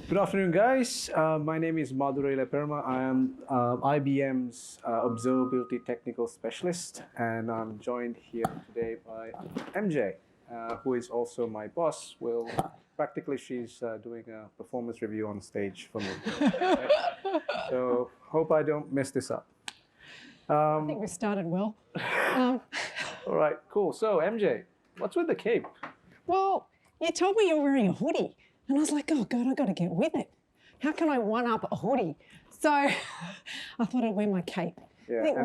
Good afternoon, guys. My name is Madura Eleperuma. I am IBM's Observability Technical Specialist, and I'm joined here today by MJ, who is also my boss. Well, practically, she's doing a performance review on stage for me. Right? So, hope I don't mess this up. I think we started well. All right, cool. So, MJ, what's with the cape? Well, you told me you're wearing a hoodie. And I was like, oh God, I got to get with it. How can I one-up a hoodie? So I thought I'd wear my cape. Yeah, I think,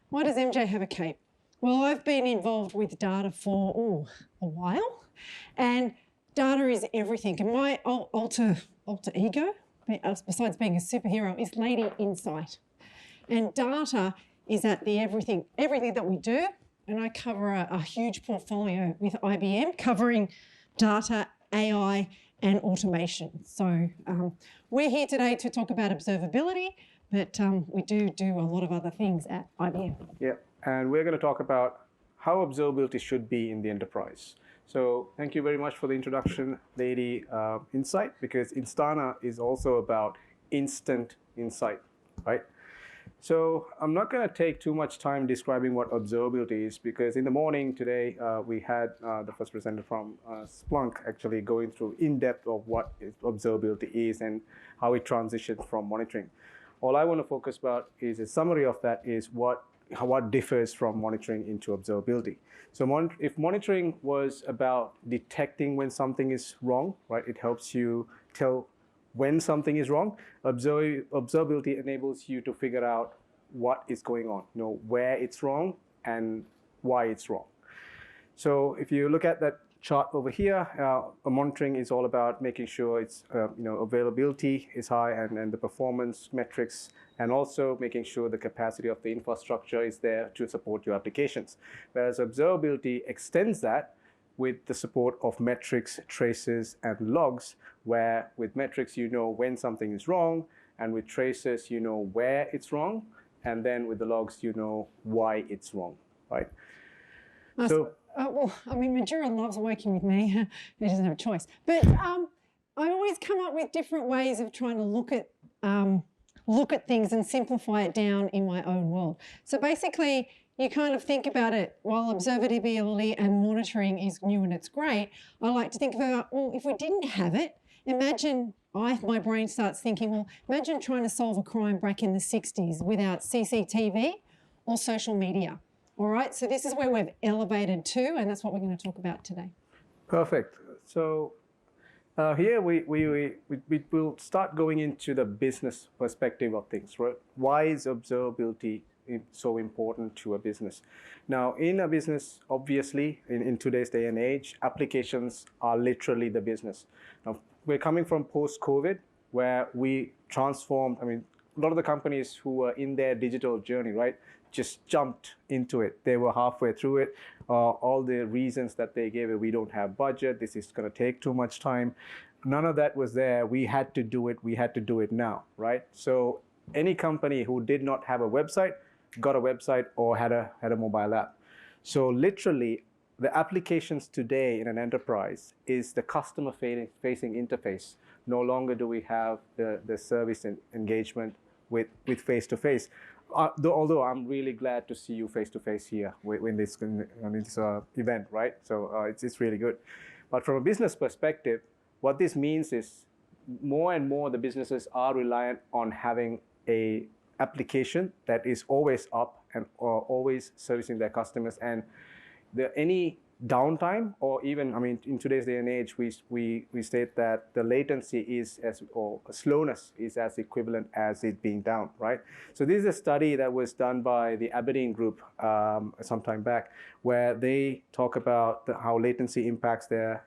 why does MJ have a cape? Well, I've been involved with data for a while, and data is everything. And my alter ego, besides being a superhero, is Lady Insight. And data is at the everything that we do. And I cover a huge portfolio with IBM covering data, AI, and automation. So we're here today to talk about observability, but we do a lot of other things at IBM. Yeah, and we're going to talk about how observability should be in the enterprise. So thank you very much for the introduction, Lady Insight, because Instana is also about instant insight, right? So I'm not going to take too much time describing what observability is, because in the morning today, we had the first presenter from Splunk actually going through in-depth of what observability is and how it transitions from monitoring. All I want to focus about is a summary of that is what differs from monitoring into observability. So if monitoring was about detecting when something is wrong, right, it helps you tell when something is wrong. Observability enables you to figure out what is going on, where it's wrong and why it's wrong. So if you look at that chart over here, monitoring is all about making sure it's availability is high and the performance metrics, and also making sure the capacity of the infrastructure is there to support your applications. Whereas observability extends that with the support of metrics, traces, and logs, where with metrics you know when something is wrong, and with traces you know where it's wrong, and then with the logs you know why it's wrong, right? Well, I mean, Madura loves working with me. He doesn't have a choice. But I always come up with different ways of trying to look at things and simplify it down in my own world. So basically, you kind of think about it, while observability and monitoring is new and it's great, I like to think about, well, if we didn't have it, imagine, my brain starts thinking, well, imagine trying to solve a crime back in the 60s without CCTV or social media. All right, so this is where we've elevated to, and that's what we're going to talk about today. Perfect. So here we will start going into the business perspective of things, right? Why is observability so important to a business? Now, in a business, obviously, in today's day and age, applications are literally the business. Now, we're coming from post-COVID, where we transformed, a lot of the companies who were in their digital journey, right, just jumped into it. They were halfway through it. All the reasons that they gave it, we don't have budget, this is going to take too much time. None of that was there. We had to do it. We had to do it now, right? So any company who did not have a website got a website or had a mobile app. So literally, the applications today in an enterprise is the customer-facing interface. No longer do we have the service and engagement with face-to-face. Although I'm really glad to see you face-to-face here in this event, right? So it's really good. But from a business perspective, what this means is more and more the businesses are reliant on having a application that is always up and always servicing their customers, and any downtime, or even, in today's day and age, we state that the latency or slowness is as equivalent as it being down, right? So this is a study that was done by the Aberdeen Group some time back, where they talk about how latency impacts their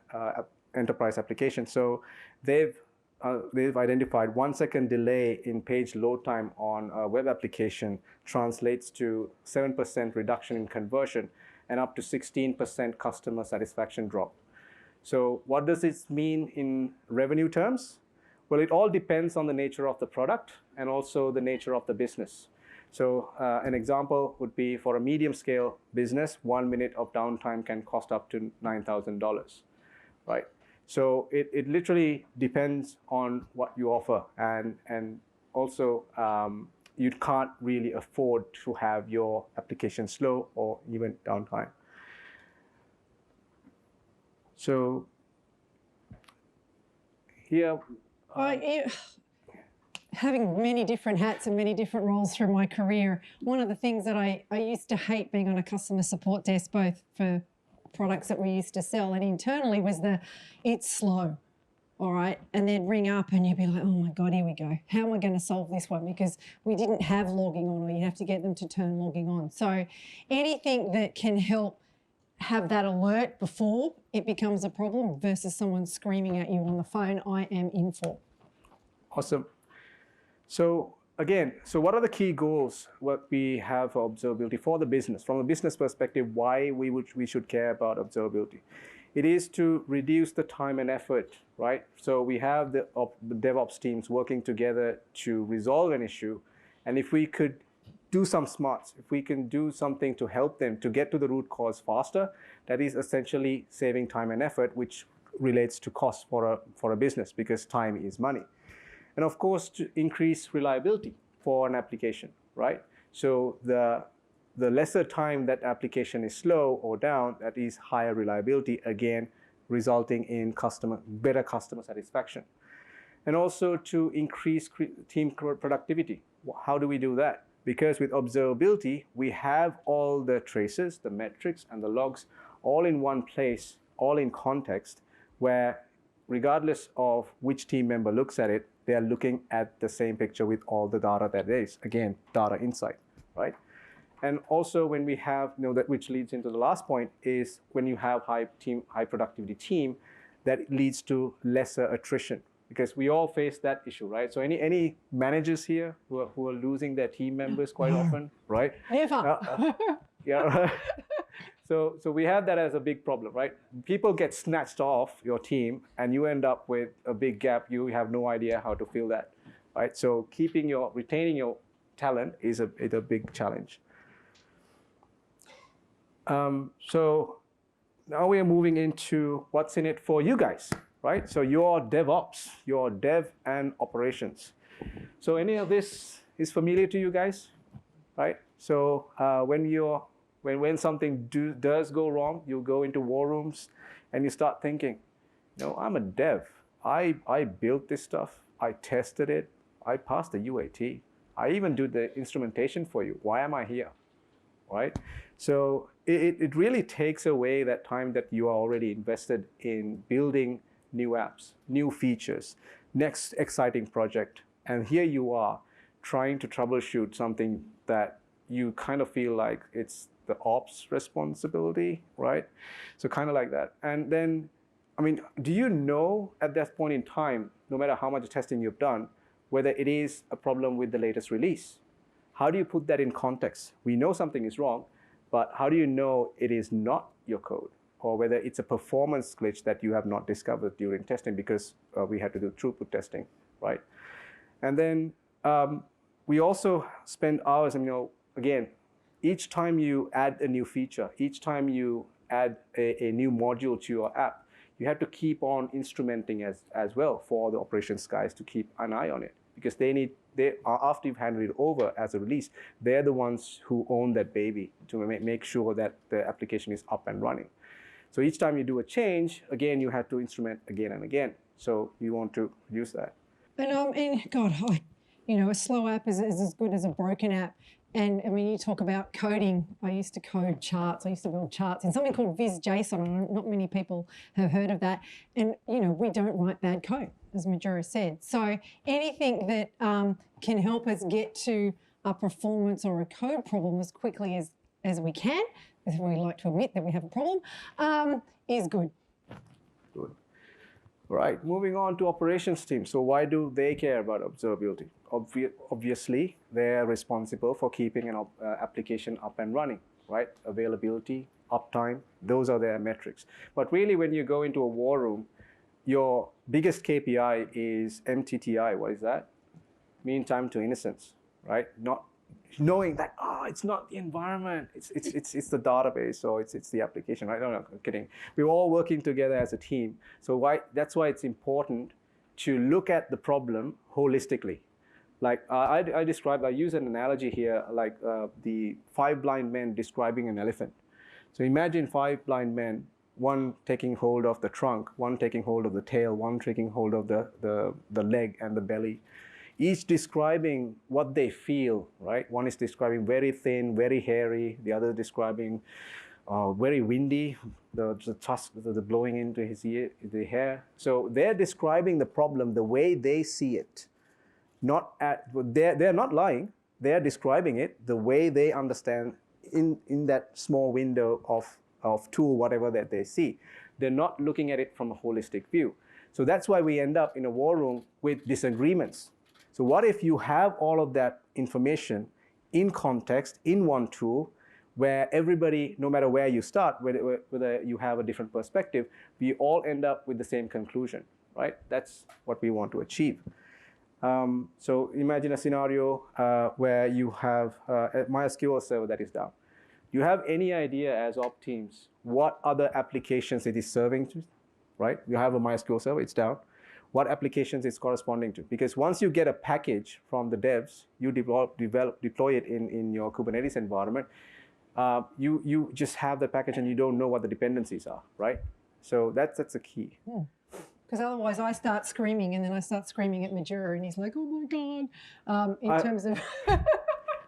enterprise application. So they've identified 1 second delay in page load time on a web application translates to 7% reduction in conversion and up to 16% customer satisfaction drop. So what does this mean in revenue terms? Well, it all depends on the nature of the product and also the nature of the business. So an example would be for a medium scale business, 1 minute of downtime can cost up to $9,000, right? So it literally depends on what you offer, and also you can't really afford to have your application slow or even downtime. So here, having many different hats and many different roles through my career, one of the things that I used to hate being on a customer support desk, both for products that we used to sell and internally, was it's slow, all right? And then ring up and you'd be like, oh my God, here we go. How am I going to solve this one? Because we didn't have logging on, or you have to get them to turn logging on. So anything that can help have that alert before it becomes a problem versus someone screaming at you on the phone, I am in for. Awesome. So again, what are the key goals what we have for observability for the business? From a business perspective, why we should care about observability? It is to reduce the time and effort, right? So we have the DevOps teams working together to resolve an issue, and if we could do some smarts, if we can do something to help them to get to the root cause faster, that is essentially saving time and effort, which relates to cost for a business, because time is money. And of course, to increase reliability for an application, right? So the lesser time that application is slow or down, that is higher reliability, again, resulting in better customer satisfaction. And also to increase team productivity. How do we do that? Because with observability, we have all the traces, the metrics, and the logs all in one place, all in context, where regardless of which team member looks at it, they are looking at the same picture with all the data that is. Again, data insight, right? And also when we have, that which leads into the last point, is when you have high productivity team, that leads to lesser attrition, because we all face that issue, right? So any managers here who are losing their team members quite often, right? Never. Yeah. So we have that as a big problem, right? People get snatched off your team and you end up with a big gap. You have no idea how to fill that, right? So retaining your talent is a big challenge. So now we are moving into what's in it for you guys, right? So you're DevOps, you're dev and operations. So any of this is familiar to you guys, right? So when something does go wrong, you go into war rooms and you start thinking, I'm a dev. I built this stuff. I tested it. I passed the UAT. I even do the instrumentation for you. Why am I here, right? So it really takes away that time that you are already invested in building new apps, new features, next exciting project. And here you are trying to troubleshoot something that you kind of feel like it's the ops responsibility, right? So kind of like that. And then, do you know at that point in time, no matter how much testing you've done, whether it is a problem with the latest release? How do you put that in context? We know something is wrong, but how do you know it is not your code? Or whether it's a performance glitch that you have not discovered during testing because we had to do throughput testing, right? And then we also spend hours, again, each time you add a new feature, each time you add a new module to your app, you have to keep on instrumenting as well for the operations guys to keep an eye on it, because after you've handed it over as a release, they're the ones who own that baby to make sure that the application is up and running. So each time you do a change, again, you have to instrument again and again. So you want to use that. And God, a slow app is as good as a broken app. And you talk about coding. I used to code charts. I used to build charts in something called Viz.json. And not many people have heard of that. And, we don't write bad code, as Madura said. So anything that can help us get to a performance or a code problem as quickly as we can, if we like to admit that we have a problem, is good. Good. Right, moving on to operations team. So why do they care about observability? Obviously, they're responsible for keeping an application up and running, right? Availability, uptime, those are their metrics. But really, when you go into a war room, your biggest KPI is MTTI. What is that? Mean time to innocence, right? Not knowing that, it's not the environment, it's the database, or it's the application, right? No, I'm kidding. We're all working together as a team. So that's why it's important to look at the problem holistically. Like I use an analogy here, like the 5 blind men describing an elephant. So imagine 5 blind men, one taking hold of the trunk, one taking hold of the tail, one taking hold of the leg and the belly, each describing what they feel, right? One is describing very thin, very hairy. The other describing very windy, the tusk, the blowing into his ear, the hair. So they're describing the problem the way they see it. They're not lying. They're describing it the way they understand in that small window of tool, whatever that they see. They're not looking at it from a holistic view. So that's why we end up in a war room with disagreements. So what if you have all of that information in context, in one tool, where everybody, no matter where you start, whether you have a different perspective, we all end up with the same conclusion, right? That's what we want to achieve. So imagine a scenario where you have a MySQL server that is down. Do you have any idea as op teams what other applications it is serving to, right? You have a MySQL server, it's down. What applications it's corresponding to? Because once you get a package from the devs, you deploy it in your Kubernetes environment, you just have the package and you don't know what the dependencies are, right? So that's the key. Because otherwise I start screaming, and then I start screaming at Madura, and he's like, oh my God, in terms of...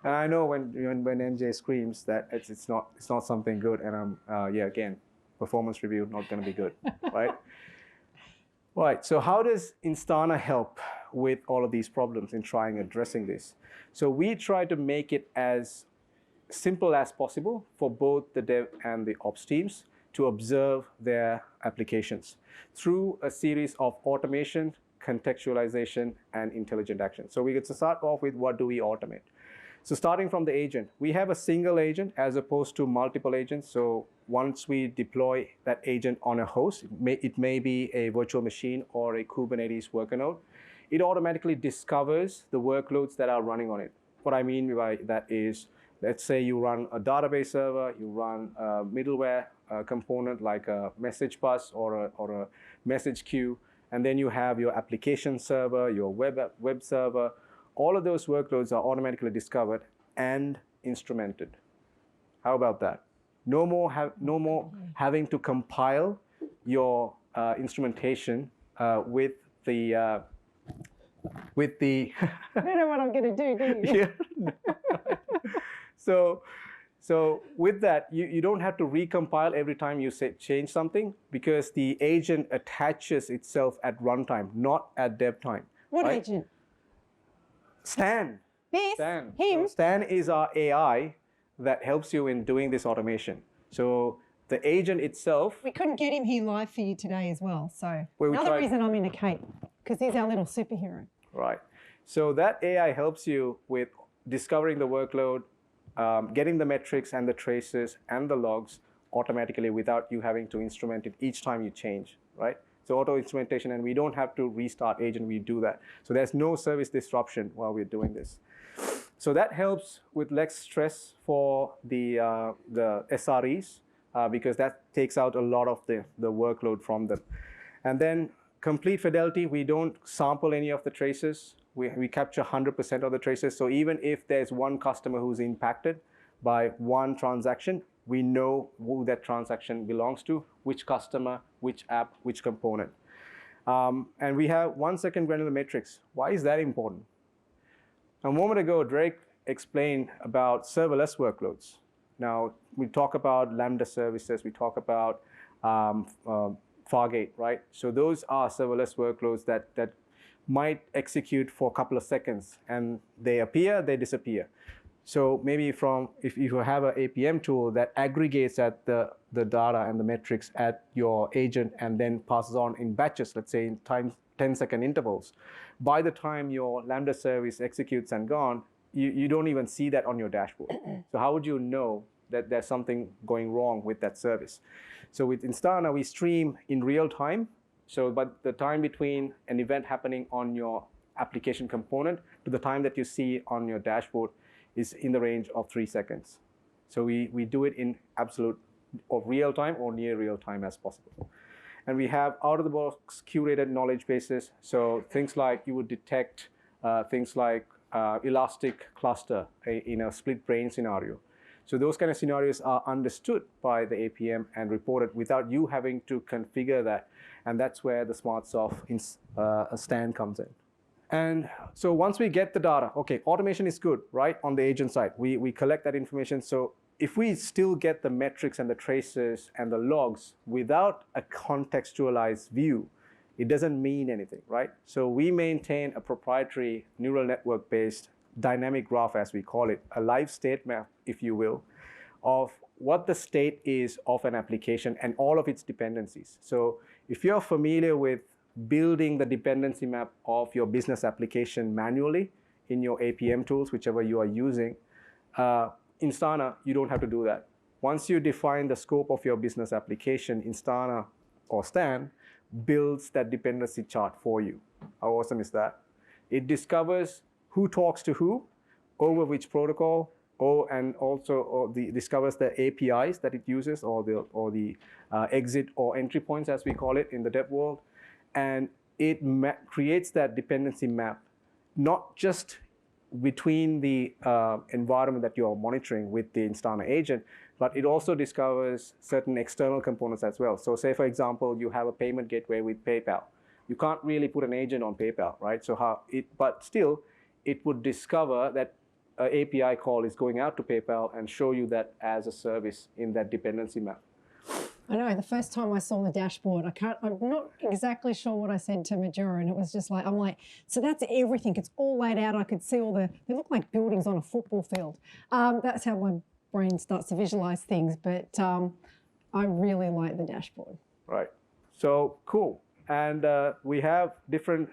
And I know when MJ screams that it's not something good, and again, performance review not going to be good, right? Right. So how does Instana help with all of these problems in addressing this? So we try to make it as simple as possible for both the dev and the ops teams to observe their applications through a series of automation, contextualization, and intelligent action. So we get to start off with, what do we automate? So starting from the agent, we have a single agent as opposed to multiple agents. So once we deploy that agent on a host, it may be a virtual machine or a Kubernetes worker node, it automatically discovers the workloads that are running on it. What I mean by that is, let's say you run a database server, you run a middleware component like a message bus or a message queue, and then you have your application server, your web server. All of those workloads are automatically discovered and instrumented. How about that? No more having to compile your instrumentation with the I don't know what I'm going to do you? Yeah. So with that, you don't have to recompile every time you change something, because the agent attaches itself at runtime, not at dev time. What right? agent? Stan. This? Stan. Him? So Stan is our AI that helps you in doing this automation. So the agent itself... We couldn't get him here live for you today as well. So another reason I'm in a cape, because he's our little superhero. Right. So that AI helps you with discovering the workload, getting the metrics and the traces and the logs automatically without you having to instrument it each time you change, right? So auto instrumentation, and we don't have to restart agent, we do that. So there's no service disruption while we're doing this. So that helps with less stress for the SREs, because that takes out a lot of the workload from them. And then complete fidelity, we don't sample any of the traces. We capture 100% of the traces. So even if there's one customer who's impacted by one transaction, we know who that transaction belongs to, which customer, which app, which component. And we have 1 second granular metrics. Why is that important? A moment ago, Drake explained about serverless workloads. Now, we talk about Lambda services, we talk about Fargate, right? So those are serverless workloads that might execute for a couple of seconds, and they appear, they disappear. So maybe if you have an APM tool that aggregates at the data and the metrics at your agent and then passes on in batches, let's say in 10-second intervals, by the time your Lambda service executes and gone, you don't even see that on your dashboard. So how would you know that there's something going wrong with that service? So with Instana, we stream in real time. So but the time between an event happening on your application component to the time that you see on your dashboard is in the range of 3 seconds. So we do it in absolute or real time or near real time as possible. And we have out-of-the-box curated knowledge bases. So things like you would detect things like elastic cluster in a split brain scenario. So those kind of scenarios are understood by the APM and reported without you having to configure that. And that's where the smarts of Stan comes in. And so once we get the data, okay, automation is good, right? On the agent side, we collect that information. So if we still get the metrics and the traces and the logs without a contextualized view, it doesn't mean anything, right? So we maintain a proprietary neural network-based dynamic graph, as we call it, a live state map, if you will, of what the state is of an application and all of its dependencies. So if you're familiar with building the dependency map of your business application manually in your APM tools, whichever you are using, Instana, you don't have to do that. Once you define the scope of your business application, Instana or Stan builds that dependency chart for you. How awesome is that? It discovers who talks to who, over which protocol, and also discovers the APIs that it uses, or the exit or entry points, as we call it in the dev world. And it creates that dependency map, not just between the environment that you're monitoring with the Instana agent, but it also discovers certain external components as well. So say, for example, you have a payment gateway with PayPal. You can't really put an agent on PayPal, right? So but still, it would discover that an API call is going out to PayPal and show you that as a service in that dependency map. I know, the first time I saw the dashboard, I'm not exactly sure what I said to Madura, and it was just like, I'm like, so that's everything. It's all laid out. I could see they look like buildings on a football field. That's how my brain starts to visualize things, but I really like the dashboard. Right. So cool. And we have different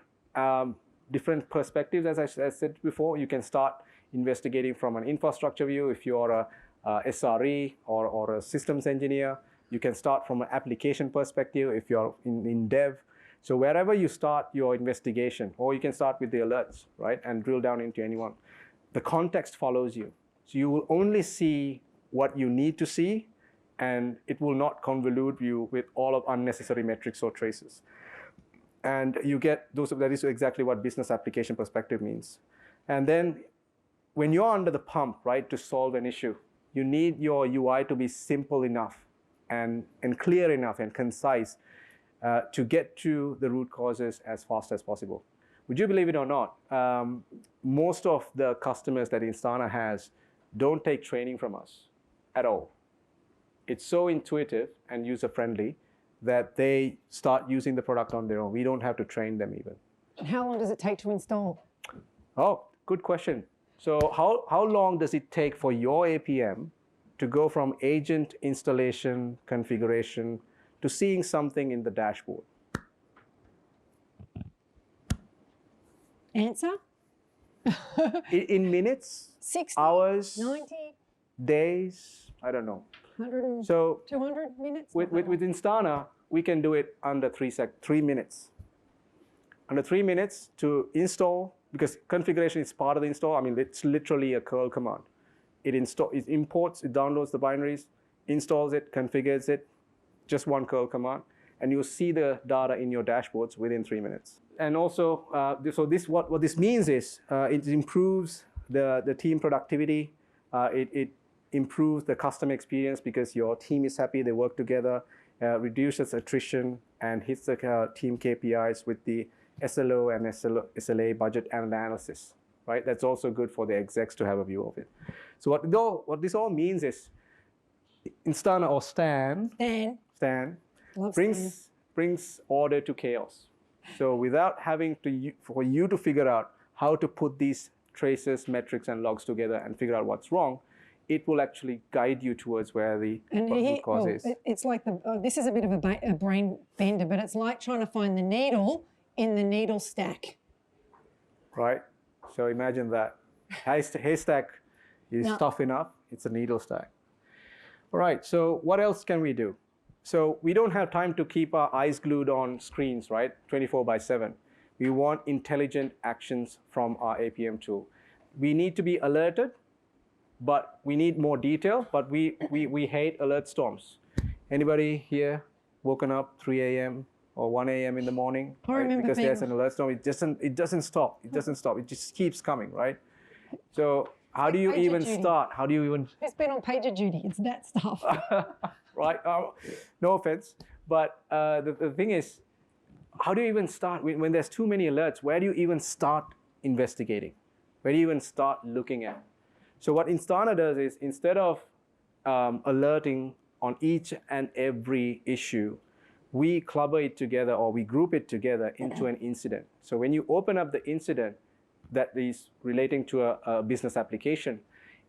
perspectives, as I said before. You can start investigating from an infrastructure view if you're a SRE or a systems engineer. You can start from an application perspective if you're in dev. So wherever you start your investigation, or you can start with the alerts, right, and drill down into anyone. The context follows you. So you will only see what you need to see, and it will not convolute you with all of unnecessary metrics or traces. And you get that is exactly what business application perspective means. And then when you're under the pump, right, to solve an issue, you need your UI to be simple enough and clear enough and concise to get to the root causes as fast as possible. Would you believe it or not, most of the customers that Instana has don't take training from us at all. It's so intuitive and user-friendly that they start using the product on their own. We don't have to train them even. And how long does it take to install? Oh, good question. So how long does it take for your APM to go from agent installation, configuration, to seeing something in the dashboard? Answer? In minutes? 60? Hours? 90? Days? I don't know. 100? So 200 minutes? with Instana, we can do it under 3 minutes. Under 3 minutes to install, because configuration is part of the install. I mean, it's literally a curl command. It imports, it downloads the binaries, installs it, configures it, just one curl command, and you'll see the data in your dashboards within 3 minutes. And also, what this means is it improves the team productivity. It improves the customer experience because your team is happy, they work together, reduces attrition, and hits the team KPIs with the SLO and SLA budget analysis, right? That's also good for the execs to have a view of it. So what this all means is Instana or Stan brings order to chaos. So without having for you to figure out how to put these traces, metrics, and logs together and figure out what's wrong, it will actually guide you towards where the root cause is. It's like this is a bit of a brain bender, but it's like trying to find the needle in the needle stack. Right. So imagine that. Haystack is tough enough. It's a needle stack. All right. So what else can we do? So we don't have time to keep our eyes glued on screens, right? 24/7. We want intelligent actions from our APM tool. We need to be alerted but we need more detail, but we hate alert storms. Anybody here woken up 3 a.m. or 1 a.m. in the morning, I remember because being... there's an alert storm? It doesn't stop. It doesn't stop. It just keeps coming, right? So how do you even start? How do you even... Who's been on pager duty? It's that stuff. Right? No offense. But the thing is, how do you even start? When there's too many alerts, where do you even start investigating? Where do you even start looking at? So what Instana does is, instead of alerting on each and every issue, we clubber it together, or we group it together into an incident. So when you open up the incident that is relating to a business application,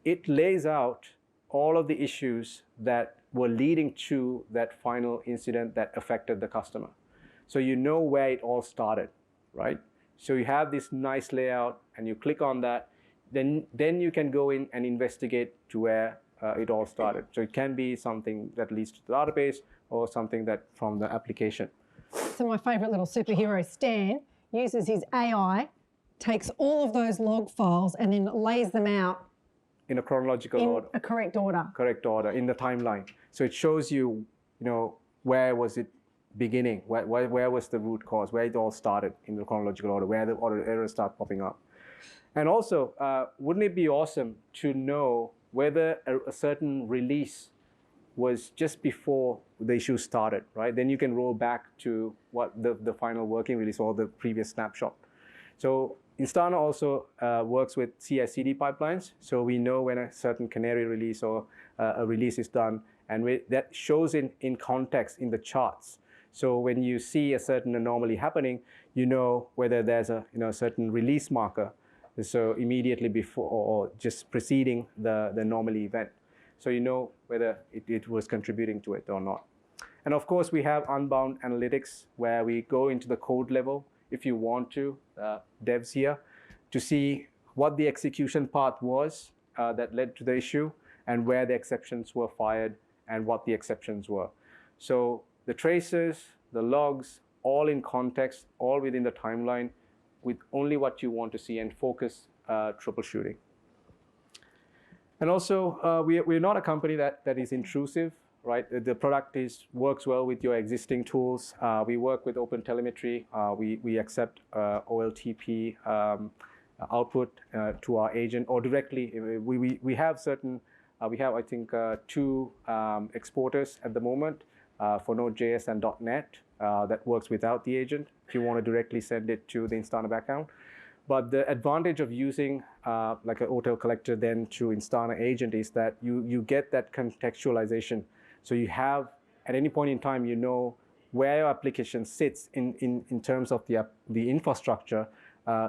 it lays out all of the issues that were leading to that final incident that affected the customer. So you know where it all started, right? So you have this nice layout, and you click on that, then you can go in and investigate to where it all started. So it can be something that leads to the database, or something that from the application. So my favourite little superhero, Stan, uses his AI, takes all of those log files, and then lays them out in a chronological order. A correct order. Correct order, in the timeline. So it shows you, where was it beginning, where was the root cause, where it all started in the chronological order, where the errors start popping up. And also, wouldn't it be awesome to know whether a certain release was just before the issue started, right? Then you can roll back to what the final working release, or the previous snapshot. So Instana also works with CI/CD pipelines, so we know when a certain canary release or a release is done, and that shows in context in the charts. So when you see a certain anomaly happening, you know whether there's a certain release marker, so immediately before or just preceding the anomaly event. So you know whether it was contributing to it or not. And of course, we have unbound analytics, where we go into the code level, if you want to, devs here, to see what the execution path was that led to the issue, and where the exceptions were fired, and what the exceptions were. So the traces, the logs, all in context, all within the timeline, with only what you want to see, and focus troubleshooting. And also, we're not a company that is intrusive, right? The product works well with your existing tools. We work with OpenTelemetry. We accept OLTP output to our agent, or directly. We have certain, I think, 2 exporters at the moment for Node.js and .NET that works without the agent, if you want to directly send it to the Instana background. But the advantage of using like an hotel collector then to Instana agent is that you get that contextualization. So you have, at any point in time, you know where your application sits in terms of the infrastructure,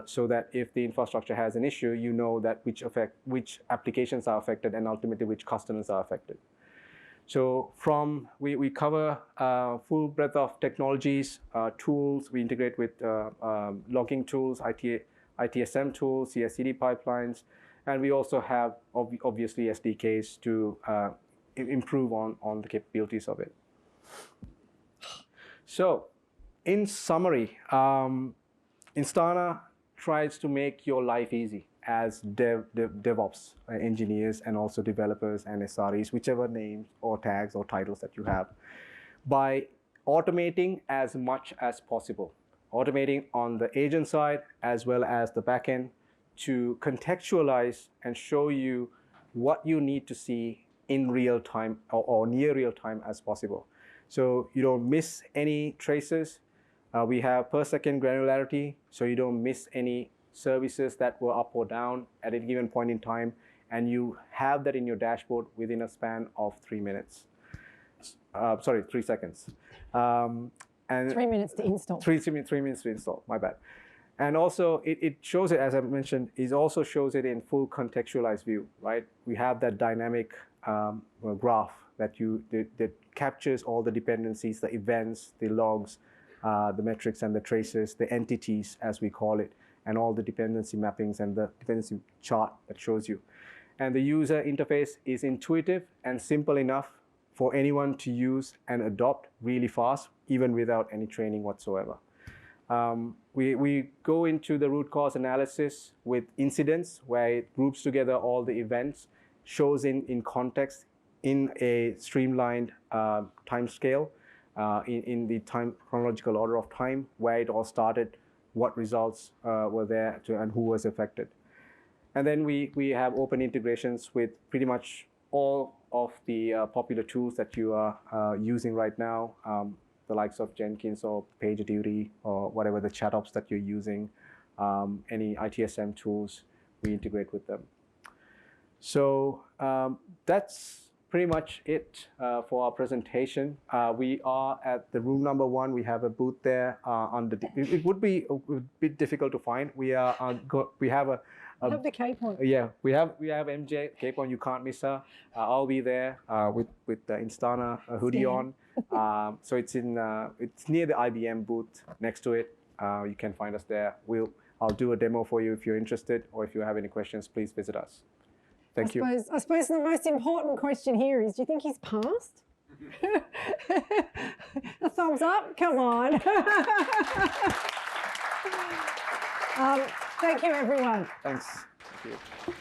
so that if the infrastructure has an issue, you know that which applications are affected, and ultimately which customers are affected. So we cover full breadth of technologies, tools. We integrate with logging tools, ITSM tools, CI/CD pipelines, and we also have obviously SDKs to improve on the capabilities of it. So, in summary, Instana tries to make your life easy as DevOps engineers, and also developers and SREs, whichever names or tags or titles that you have, by automating as much as possible. Automating on the agent side as well as the backend, to contextualize and show you what you need to see in real time, or near real time as possible. So you don't miss any traces. We have per second granularity, so you don't miss any services that were up or down at a given point in time, and you have that in your dashboard within a span of 3 minutes. 3 seconds. And 3 minutes to install. 3 minutes to install, my bad. And also, it shows it, as I mentioned, it also shows it in full contextualized view, right? We have that dynamic graph that captures all the dependencies, the events, the logs, the metrics and the traces, the entities, as we call it, and all the dependency mappings and the dependency chart that shows you. And the user interface is intuitive and simple enough for anyone to use and adopt really fast, even without any training whatsoever. We go into the root cause analysis with incidents, where it groups together all the events, shows in context, in a streamlined time scale, in the chronological order of time, where it all started, what results were there, and who was affected. And then we have open integrations with pretty much all of the popular tools that you are using right now, the likes of Jenkins or PagerDuty or whatever the chat ops that you're using, any ITSM tools, we integrate with them. So that's pretty much it for our presentation. We are at the room number 1. We have a booth there. It would be a bit difficult to find. We have have the cape on. Yeah, we have MJ cape on. You can't miss her. I'll be there with the Instana hoodie on. So it's near the IBM booth. Next to it, you can find us there. I'll do a demo for you if you're interested, or if you have any questions, please visit us. Thank you. I suppose the most important question here is, do you think he's passed? A thumbs up? Come on. Thank you, everyone. Thanks. Thank you.